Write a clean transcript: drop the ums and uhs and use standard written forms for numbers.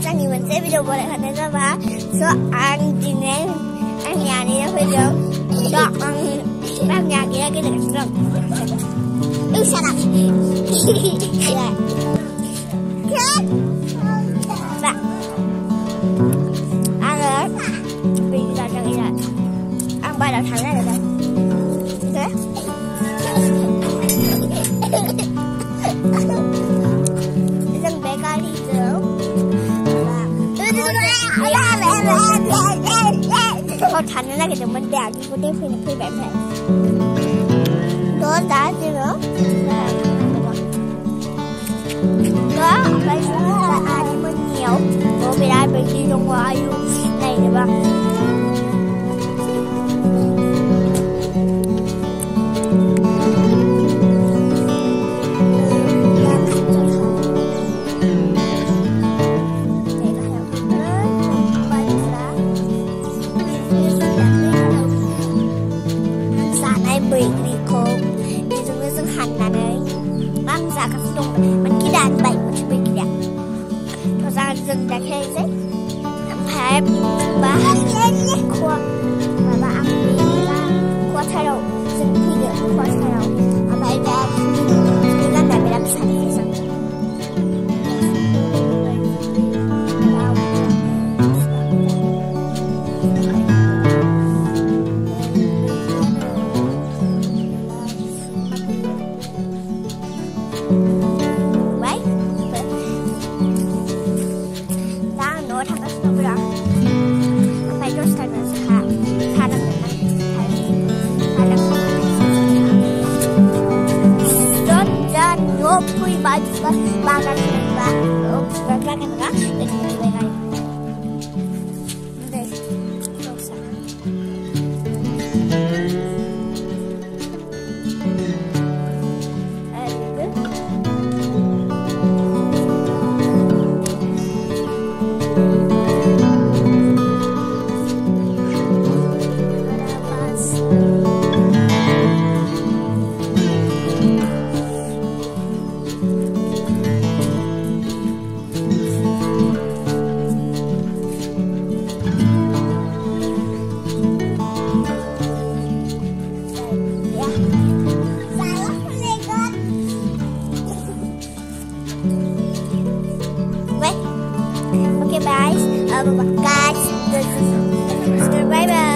sang thì mình sẽ video lại thành ra và số ăn gì nè, ăn nhà đi đó video đó ăn nhà đi cái này rồi yêu sao nào và ăn rồi vì là cho nghĩ là ăn ba đợt thằng này được rồi thế dân bé ca đi sớm con thành nó cái đường bên đèo thì có tiếp khi bạn này có đá chứ nữa có bây giờ là ai đi mới nhiều có bị ai bị đi trong ngoài này được không dừng đặt hay đấy hẹp và khoa và bà ăn đi là khoa thay đầu dừng khi được khoa thay đầu và bà đã đi lên đại làm sạch hay sao guys, bye bye.